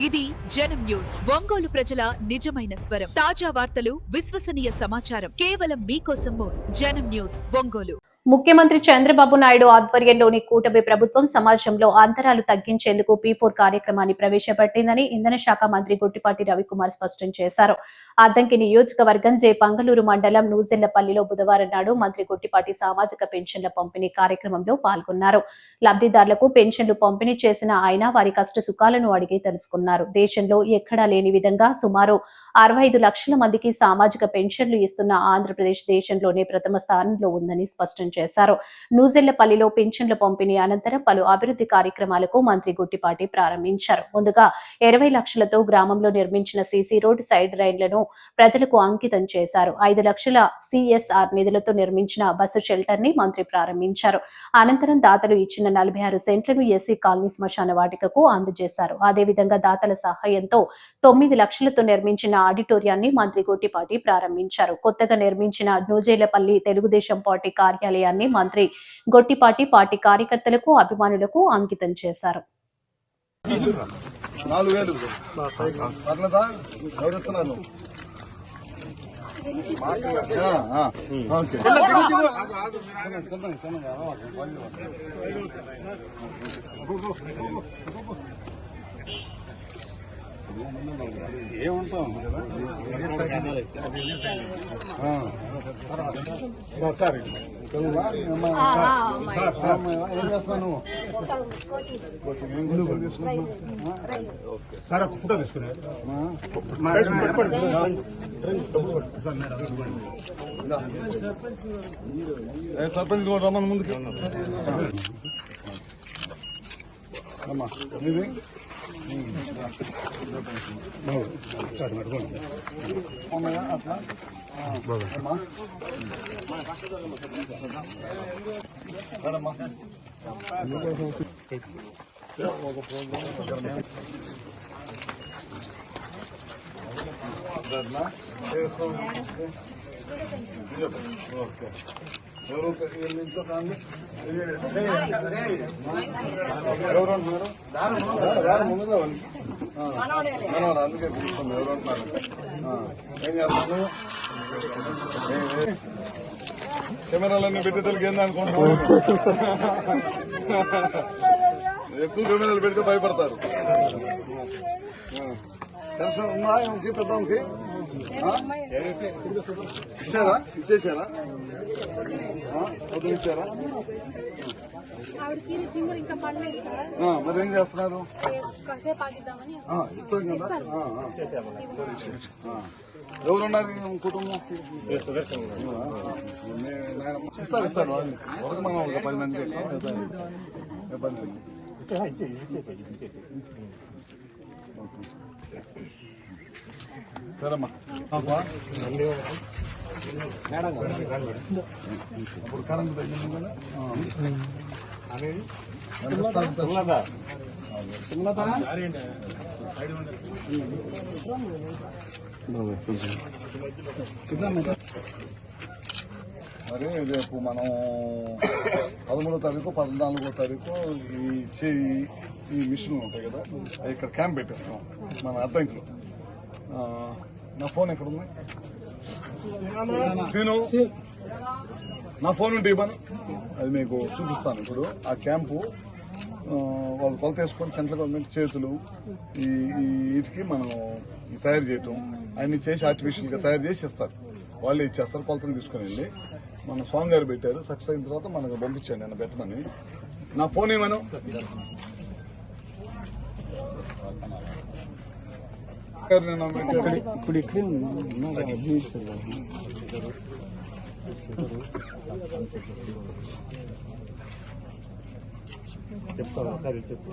ఇది జనం న్యూస్. ఒంగోలు ప్రజల నిజమైన స్వరం. తాజా వార్తలు, విశ్వసనీయ సమాచారం కేవలం మీకోసం. జనం న్యూస్ ఒంగోలు. ముఖ్యమంత్రి చంద్రబాబు నాయుడు ఆధ్వర్యంలోని కూటమి ప్రభుత్వం సమాజంలో అంతరాలు తగ్గించేందుకు P4 కార్యక్రమాన్ని ప్రవేశపెట్టిందని ఇంధన శాఖ మంత్రి గుట్టిపాటి రవికుమార్ స్పష్టం చేశారు. అద్దంకి నియోజకవర్గం పంగలూరు మండలం నూజెళ్లపల్లిలో బుధవారం నాడు మంత్రి గుట్టిపాటి సామాజిక పెన్షన్ల పంపిణీ కార్యక్రమంలో పాల్గొన్నారు. లబ్ధిదారులకు పెన్షన్లు పంపిణీ చేసిన ఆయన వారి కష్ట సుఖాలను అడిగి తెలుసుకున్నారు. దేశంలో ఎక్కడా లేని విధంగా సుమారు 65 లక్షల మందికి సామాజిక పెన్షన్లు ఇస్తున్న ఆంధ్రప్రదేశ్ దేశంలోనే ప్రథమ స్థానంలో ఉందని స్పష్టం చేశారు. నూజెళ్లపల్లిలో పెన్షన్ల పంపిణీ అనంతరం పలు అభివృద్ధి కార్యక్రమాలకు మంత్రి గుట్టిపాటి ప్రారంభించారు. ముందుగా 20 లక్షలతో గ్రామంలో నిర్మించిన సీసీ రోడ్ సైడ్ రైళ్లను ప్రజలకు అంకితం చేశారు. 5 లక్షల CSR నిధులతో నిర్మించిన బస్సు షెల్టర్ ని మంత్రి ప్రారంభించారు. అనంతరం దాతలు ఇచ్చిన 46 సెంట్లను ఎస్సీ కాలనీ శ్మశాన వాటికకు అందజేశారు. అదేవిధంగా దాతల సహాయంతో 9 లక్షలతో నిర్మించిన ఆడిటోరియాన్ని మంత్రి గుట్టిపాటి ప్రారంభించారు. కొత్తగా నిర్మించిన నూజేలపల్లి తెలుగుదేశం పార్టీ కార్యాలయాన్ని మంత్రి గొట్టిపాటి పార్టీ కార్యకర్తలకు అభిమానులకు అంకితం చేశారు. ఏమంటాం సరే ఏం చేస్తాను సార్ ఒక ఫోటో తీసుకున్నా సర్పంచ్ కూడా రమ్మని ముందుకు అమ్మా ఇది ఎవరు అంటున్నారు ముందుగా అందుకే పిలుస్తాం. ఎవరు అంటున్నారు ఏం చేస్తాను కెమెరాలన్నీ పెట్టి తెలుగు ఏంది అనుకుంటున్నాను. ఎక్కువ కెమెరాలు పెడితే భయపడతారు. దర్శనం ఉందా ఏమకి పెద్దాంకి ఇచ్చారా ఇచ్చేసారా పొద్దున ఇచ్చారా మరి ఏం చేస్తున్నారు ఇస్తాం కదా. ఎవరున్నారు కుటుంబం ఇస్తారు ఇస్తారు వరకు మనం ఒక 10 మంది ఇబ్బంది సరేమ్మా అప్పుడు కరెంట్ తగ్గింది కదా మరి రేపు మనం 13వ తారీఖు 14వ తారీఖు ఈ మిషన్లు ఉంటాయి కదా ఇక్కడ క్యాంప్ పెట్టిస్తాం మన అద్దంకిలో. నా ఫోన్ ఎక్కడ ఉంది సీను నా ఫోన్ ఉంటే ఇవ్వను అది మీకు చూపిస్తాను. ఇప్పుడు ఆ క్యాంపు వాళ్ళు కొలత వేసుకొని సెంట్రల్ గవర్నమెంట్ చేతులు వీటికి మనం తయారు చేయటం అన్ని చేసి ఆర్టిఫిషియల్గా తయారు చేసి ఇస్తారు. వాళ్ళే ఇచ్చేస్తారు. కొలతలు తీసుకుని వెళ్ళి మన స్వామి గారు పెట్టారు. సక్సెస్ అయిన తర్వాత మనకు పంపించండి అన్న పెట్టమని. నా ఫోన్ ఏమను ఇప్పుడు ఇక్కడే చెప్తాను ఒకసారి చెప్పు.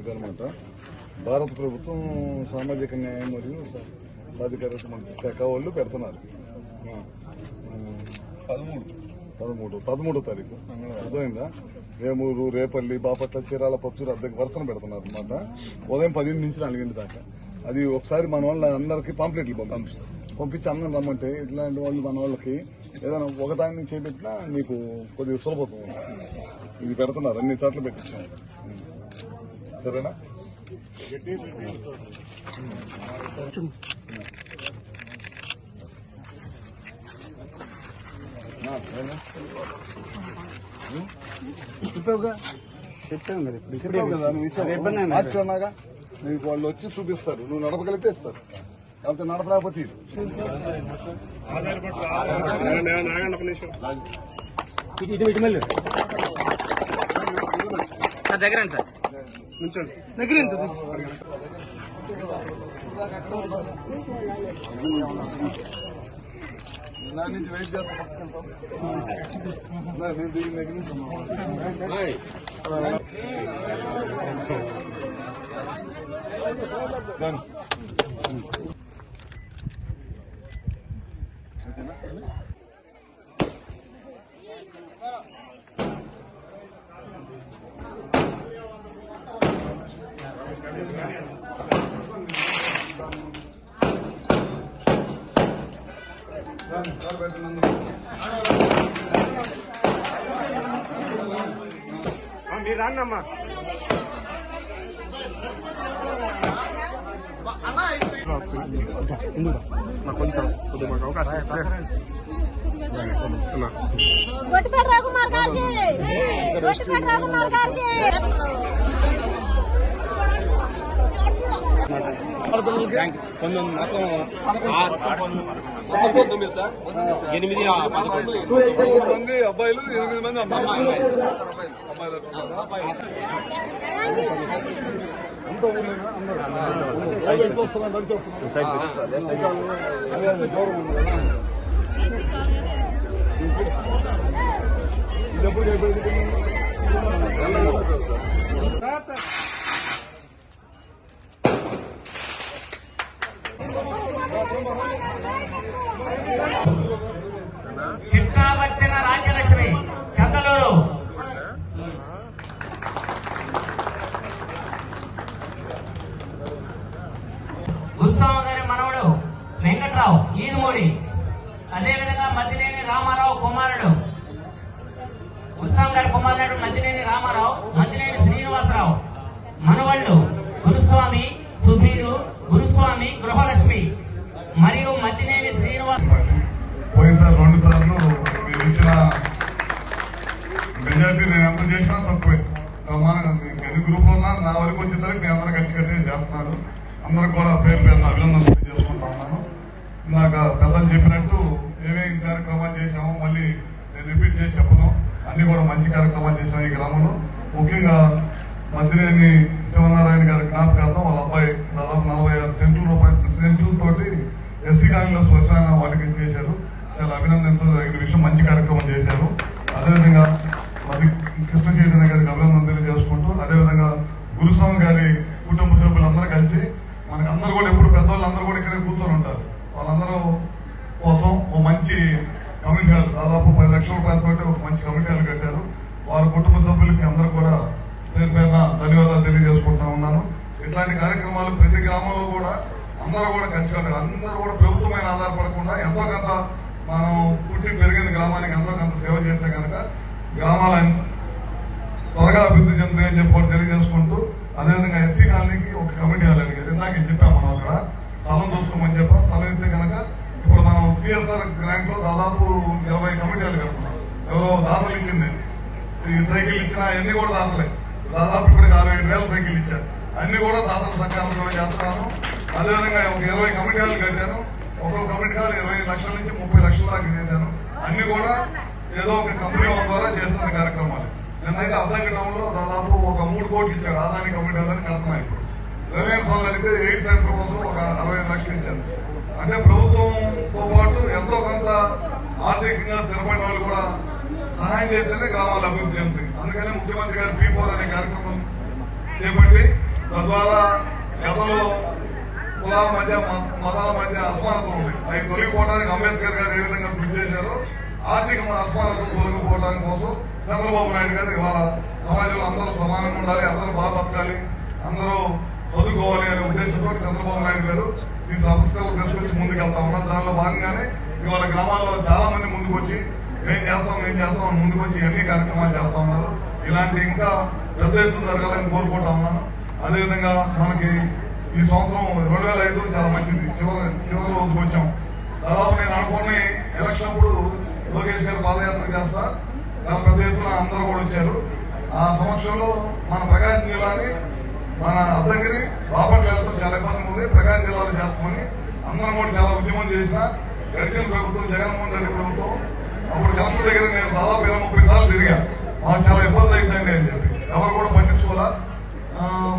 ఇదనమాట భారత ప్రభుత్వం సామాజిక న్యాయం మరియు సాధికారత మంత్రి శాఖ వాళ్ళు పెడుతున్నారు. 13వ తారీఖు అర్థమైందా? వేమూరు, రేపల్లి, బాపట్ల, చీరాల, పచ్చూరు అద్దెకి వరుసను పెడుతున్నారు అనమాట. ఉదయం 10 నుంచి 4 దాకా. అది ఒకసారి మన వాళ్ళ అందరికీ పాంప్లెట్లు పంపించి అందరం రమ్మంటే ఇట్లాంటి వాళ్ళు మన వాళ్ళకి ఏదైనా ఒకదాన్ని చేపెట్టినా మీకు కొద్దిగా సులభం. ఇది పెడుతున్నారు, అన్ని చోట్ల పెట్టించాం. సరేనా? చెప్పావుగా కదా, నువ్వు ఇచ్చావు మార్చానాగా. నీకు వాళ్ళు వచ్చి చూపిస్తారు, నువ్వు నడపగలిగితే ఇస్తారు, లేకపోతే నడపలేకపోతే దగ్గర సార్ దాని నుంచి వెయిట్ చేస్తా పక్కకెళ్తాం. నేను దిగిన దగ్గర నుంచి మీరు రాన్నమ్మా. కొంచెం కొద్దిగా మాకు అవకాశం ఇస్తే మొత్తం 19 సార్, 8 మంది అబ్బాయిలు, 8 మంది అమ్మాయిలు. అంతా ఊళ్ళేనా? అందరూ వస్తున్నారు, నడిచి వస్తున్నారు. ఇది ఎప్పుడు అయిపోయింది? చిట్టావర్తిన రాజ్యలక్ష్మి చందలూరు. గురుస్వామి గారి మనవడు వెంకట్రావు ఈనుమూడి. అదేవిధంగా మద్దినేని రామారావు కుమారుడు, గురుస్వామి గారి కుమారుడు మద్దినేని రామారావు, మద్దినేని శ్రీనివాసరావు మనవళ్ళు గురుస్వామి సుధీరు, గురుస్వామి గృహలక్ష్మి మరియు మద్దినేని శ్రీనివాస్. పోయినసారి 2 సార్లు మీరు ఇచ్చిన మెజార్టీ నేను ఎంత చేసినా తక్కువే. ఎన్ని గ్రూపులు ఉన్నా నా వరకు వచ్చిన తర్వాత నేను అందరూ కలిసి కట్టి చేస్తున్నాను. అందరికి కూడా పేరు పేరున అభినందనలు చేసుకుంటా ఉన్నాను. ఇందాక పెద్దలు చెప్పినట్టు ఏమేమి కార్యక్రమాలు చేశామో మళ్ళీ నేను రిపీట్ చేసి చెప్పను. అన్ని కూడా మంచి కార్యక్రమాలు చేశాం ఈ గ్రామంలో. ముఖ్యంగా మద్దినేని శివనారాయణ గారి జ్ఞాపకార్థం వాళ్ళ అబ్బాయి దాదాపు 46 సెంట్లతోటి ఎస్సీ కాలనీలో శ్మశాన వాటికి చేశారు. చాలా అభినందించదగిన విషయం, మంచి కార్యక్రమం చేశారు. అదేవిధంగా మరి కృష్ణ చైతన్య గారికి అభినందన తెలియజేసుకుంటూ, అదేవిధంగా గురుస్వామి గారి కుటుంబ సభ్యులందరూ కలిసి మనకి అందరూ కూడా ఎప్పుడు పెద్దవాళ్ళందరూ కూడా ఇక్కడే కూర్చొని ఉంటారు. వాళ్ళందరూ కోసం ఓ మంచి కమిటీ హాల్, దాదాపు 10 లక్షల రూపాయలతో ఒక మంచి కమిటీ హాల్ కట్టారు. వారి కుటుంబ సభ్యులకి అందరూ కూడా పేరు పేరున ధన్యవాదాలు తెలియజేసుకుంటా ఉన్నాను. ఇట్లాంటి కార్యక్రమాలు ప్రతి గ్రామంలో కూడా అందరూ కూడా కలిసి కట్టారు. అందరూ కూడా ప్రభుత్వం మీద ఆధారపడకుండా ఎంతో కొంత మనం పుట్టి పెరిగిన గ్రామానికి ఎంతో కొంత సేవ చేస్తే కనుక గ్రామాలను త్వరగా అభివృద్ధి చెందుతాయని చెప్పి తెలియజేసుకుంటూ, అదేవిధంగా ఎస్సీ కాలనీకి ఒక కమిటీ హాల్ అడిగారు. ఇందాక చెప్పాం మనం అక్కడ స్థలం చూసుకోమని చెప్పాం. స్థలం ఇస్తే కనుక ఇప్పుడు మనం సిఎస్ఆర్ గ్రాంట్ లో దాదాపు 20 కమిటీ హాల్ కడుతున్నాం. ఎవరో దాతలు ఇచ్చింది, ఈ సైకిల్ ఇచ్చినా అన్ని కూడా దాతలే. దాదాపు ఇప్పటికి 65,000 సైకిల్ ఇచ్చారు. అన్ని కూడా దాతల సహకారంతో చేస్తున్నాను. అదేవిధంగా ఒక 20 కమిటీ హాల్ కట్టాను. ఒక్కొక్క కమిటీ హాల్ 20 లక్షల నుంచి 30 లక్షల దాకా చేశాను. అన్ని కూడా ఏదో ఒక కంపెనీ ద్వారా చేస్తున్న కార్యక్రమాలు. నిన్నైతే అద్దంకి టౌన్ లో దాదాపు ఒక 3 కోట్లు ఇచ్చాడు. ఆదాని కమిటీ హాల్ అని కడుతున్నాయి. ఇప్పుడు రిలయన్స్ వాళ్ళు అడిగితే 8 సెంటర్ కోసం ఒక 65 లక్షలు ఇచ్చారు. అంటే ప్రభుత్వంతో పాటు ఎంతో కొంత ఆర్థికంగా స్థిరపడిన వాళ్ళు కూడా సహాయం చేస్తేనే గ్రామాలు అభివృద్ధి చెందుతాయి. అందుకని ముఖ్యమంత్రి గారు P4 అనే కార్యక్రమం చేపట్టి, తద్వారా గతంలో కులాల మధ్య మతాల మధ్య అసమానతలు ఉన్నాయి. అవి తొలగిపోవడానికి అంబేద్కర్ గారు ఏ విధంగా కృషి చేశారో ఆర్థిక అసమానతలు తొలగిపోవడానికి కోసం చంద్రబాబు నాయుడు గారు ఇవాళ సమాజంలో అందరూ సమానంగా ఉండాలి, అందరూ బాగా బతకాలి, అందరూ చదువుకోవాలి అనే ఉద్దేశంతో చంద్రబాబు నాయుడు గారు ఈ సంస్కరణలు తీసుకొచ్చి ముందుకెళ్తా ఉన్నారు. దానిలో భాగంగానే ఇవాళ గ్రామాల్లో చాలా మంది ముందుకు వచ్చి మేము చేస్తాం ముందుకు వచ్చి అన్ని కార్యక్రమాలు చేస్తా ఉన్నారు. ఇలాంటి ఇంకా పెద్ద ఎత్తున జరగాలని కోరుకుంటా ఉన్నాను. అదేవిధంగా మనకి ఈ సంవత్సరం 2005 చాలా మంచిది. చివరి రోజుకు వచ్చాం. దాదాపు నేను అనుకుని ఎలక్షన్ అప్పుడు లోకేష్ గారు పాదయాత్ర చేస్తా చాలా పెద్ద ఎత్తున అందరూ కూడా వచ్చారు. ఆ సమక్షంలో మన ప్రకాశం జిల్లాని మన అద్దంకిని బాపట్లతో చాలా ఇబ్బంది ఉంది. ప్రకాశం జిల్లాలో చేస్తామని అందరం కూడా చాలా ఉద్యమం చేసిన గడిచిన ప్రభుత్వం జగన్మోహన్ రెడ్డి ప్రభుత్వం అప్పుడు కలెక్టర్ దగ్గర నేను దాదాపు 20-30 సార్లు తిరిగా. మాకు చాలా ఇబ్బంది అవుతుందండి అని చెప్పి ఎవరు కూడా పట్టించుకోవాలా.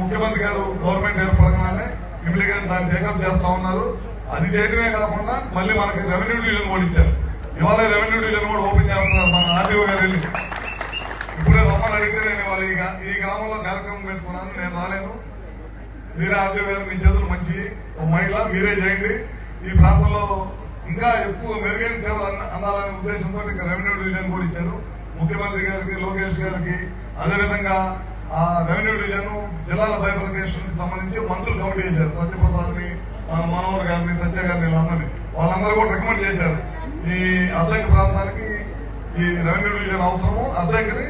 ముఖ్యమంత్రి గారు గవర్నమెంట్ ఏర్పడగానే ఇమ్మీడియట్ దాన్ని టేకప్ చేస్తా ఉన్నారు. అది చేయడమే కాకుండా మళ్ళీ మనకి రెవెన్యూ డివిజన్ కూడా ఇచ్చారు. ఇవాళ రెవెన్యూ డివిజన్ కూడా ఓపెన్ చేస్తున్నారు మన ఆర్డీఓ గారు వెళ్ళి. ఇప్పుడే రమ్మని అడిగితే నేను వాళ్ళు ఈ గ్రామంలో కార్యక్రమం పెట్టుకున్నాను, నేను రాలేను. మీరే ఆర్డీఓ గారు మీ చేతులు మంచి మహిళ మీరే చేయండి. ఈ ప్రాంతంలో ఇంకా ఎక్కువ మెరుగైన సేవలు అందాలనే ఉద్దేశంతో ఇంకా రెవెన్యూ డివిజన్ కూడా ఇచ్చారు ముఖ్యమంత్రి గారికి, లోకేష్ గారికి. అదేవిధంగా ఆ రెవెన్యూ డివిజన్ జిల్లాల బైఫర్కేషన్ కి సంబంధించి మంత్రులు కమిటీ చేశారు. సత్యప్రసాద్ ని, మనోహర్ గారిని, సత్య గారిని, వాళ్ళందరూ కూడా రికమెండ్ చేశారు. ఈ అద్దంకి ప్రాంతానికి ఈ రెవెన్యూ డివిజన్ అవసరము, అద్దంకిని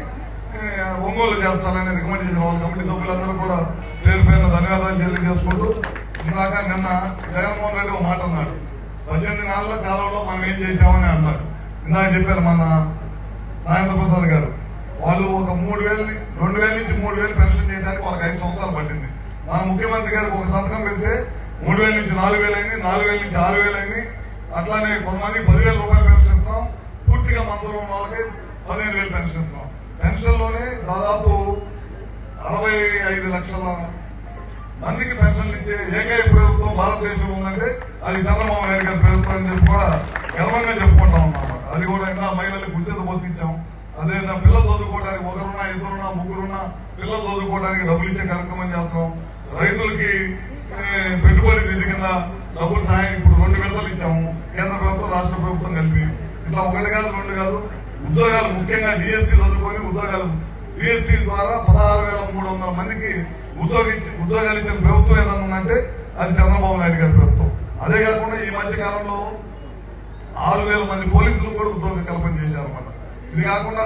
ఒంగోలు చేర్చాలని రికమెండ్ చేసిన వాళ్ళ కమిటీ సభ్యులందరూ కూడా పేరు పేరున ధన్యవాదాలు తెలియజేసుకుంటూ, ఇందాక నిన్న జగన్మోహన్ రెడ్డి ఒక మాట అన్నాడు, 18 నెలల కాలంలో మనం ఏం చేశామని అన్నాడు. ఇందాక చెప్పారు మన నాగేంద్ర ప్రసాద్ గారు. వాళ్ళు ఒక 2,000 నుంచి 3,000 పెన్షన్ చేయడానికి వాళ్ళకి 5 సంవత్సరాలు పట్టింది. మన ముఖ్యమంత్రి గారికి ఒక సంతకం పెడితే 3,000 నుంచి 4,000 అయింది, 4,000 నుంచి 6,000 అయింది. అట్లానే కొంతమంది 10,000 రూపాయలు పెన్షన్ ఇస్తున్నాం, పూర్తిగా మంత్రులు ఉన్న వాళ్ళకి 15,000 పెన్షన్ ఇస్తున్నాం. పెన్షన్ లోనే దాదాపు 65 లక్షల మందికి పెన్షన్లు ఇచ్చే ఏకైక ప్రభుత్వం భారతదేశంలో ఉందంటే అది చంద్రబాబు నాయుడు గారి ప్రభుత్వం అని చెప్పి కూడా గర్వంగా చెప్పుకుంటా ఉన్నాం. అది కూడా ఇంకా మహిళలకు ఉచిత పోషించాం. అదేవిధంగా పిల్లలు చదువుకోవడానికి ఒకరున్నా, ఇద్దరున్నా, ముగ్గురున్నా పిల్లలు చదువుకోవడానికి డబ్బులు ఇచ్చే కార్యక్రమం చేస్తాం. రైతులకి పెట్టుబడి నిధి కింద డబ్బులు సాయం ఇప్పుడు 2 విడతలు ఇచ్చాము. కేంద్ర ప్రభుత్వం, రాష్ట్ర ప్రభుత్వం కలిపి. ఇట్లా 1 కాదు 2 కాదు. ఉద్యోగాలు ముఖ్యంగా డిఎస్సీ చదువుకొని ఉద్యోగాలు డిఎస్సీ ద్వారా 16,300 మందికి ఉద్యోగాలు ఇచ్చిన ప్రభుత్వం ఏదన్నా ఉందంటే అది చంద్రబాబు నాయుడు గారి ప్రభుత్వం. అదే కాకుండా ఈ మధ్య కాలంలో 6,000 మంది పోలీసులు కూడా ఉద్యోగ కల్పన చేశారన్నమాట. ఇది కాకుండా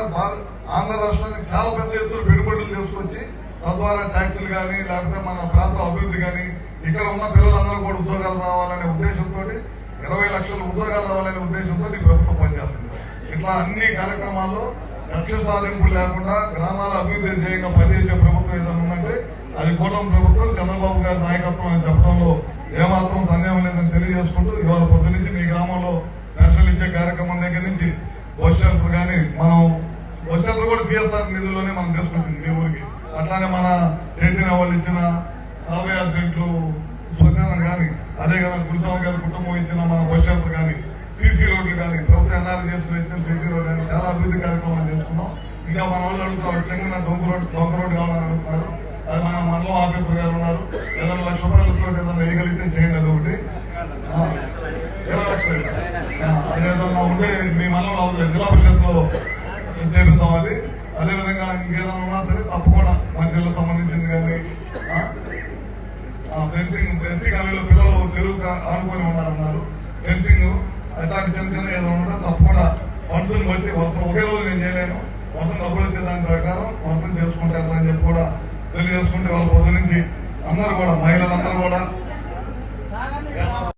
ఆంధ్ర రాష్ట్రానికి చాలా పెద్ద ఎత్తున పెట్టుబడులు తీసుకొచ్చి తద్వారా ట్యాక్సులు కానీ లేకపోతే మన ప్రాంత అభివృద్ధి కానీ ఇక్కడ ఉన్న పిల్లలందరూ కూడా ఉద్యోగాలు రావాలనే ఉద్దేశంతో 20 లక్షల ఉద్యోగాలు రావాలనే ఉద్దేశంతో ఈ ప్రభుత్వం పనిచేస్తుంది. ఇట్లా అన్ని కార్యక్రమాల్లో లక్ష్య సాధింపులు లేకుండా గ్రామాల అభివృద్ధి ధ్యేయంగా పనిచేసే ప్రభుత్వం ఏదైనా ఉందంటే అది కూటమి ప్రభుత్వం, చంద్రబాబు గారి నాయకత్వం అని చెప్పడంలో ఏమాత్రం సందేహం లేదని తెలియజేసుకుంటూ ఇవాళ పొద్దు నుంచి మీ గ్రామంలో పెన్షన్లు ఇచ్చే కార్యక్రమం దగ్గర నుంచి బస్ షెల్టర్ కానీ మనం బస్ షెల్టర్ కూడా సిఎస్ఆర్ నిధుల్లోనే మనం తీసుకొచ్చింది మీ ఊరికి. అట్లానే మన చైతన్య వాళ్ళు ఇచ్చిన 46 సెంట్లు శ్మశానం కానీ, అదే కదా గురుస్వామి గారి కుటుంబం ఇచ్చిన మన బస్ షెల్టర్ కానీ, సీసీ రోడ్లు కానీ, ప్రభుత్వ ఎన్ఆర్ఐ చేసుకుని ఇచ్చిన సీసీ రోడ్లు కానీ చాలా అభివృద్ధి కార్యక్రమాలు చేసుకున్నాం. ఇంకా మన వాళ్ళు అడుగుతారు చెంగిన డొంక రోడ్డు కావాలని అడుగుతున్నారు. అది మన మండలం ఆఫీసర్ గారు ఉన్నారు. ఏదైనా 1,00,000 రూపాయలతో ఏదైనా వేయగలిగితే చేయండి. అది ఒకటి 20 లక్షలు అదేదన్నా ఉంటే మీ మండలంలో అవుతుంది జిల్లా పరిషత్లో చేపిద్దాం. అది అదేవిధంగా ఇంకేదైనా ఉన్నా సరే తప్పకుండా మంత్రులకు సంబంధించింది కానీ ఫెన్సింగ్ ఎస్సీ కాలేజీలో పిల్లలు చెరువు ఆనుకొని ఉన్నారన్నారు. ఫెన్సింగ్ అట్లాంటి చిన్న ఏదైనా ఉంటే తప్పకుండా ఫండ్స్ని బట్టి వర్షం ఒకే రోజు నేను చేయలేను. వర్షం డబ్బులు వచ్చే దాని ప్రకారం వర్షం చేసుకుంటారని చెప్పి కూడా తెలియజేసుకుంటే వాళ్ళ పొద్దు నుంచి అందరూ కూడా మహిళలందరూ కూడా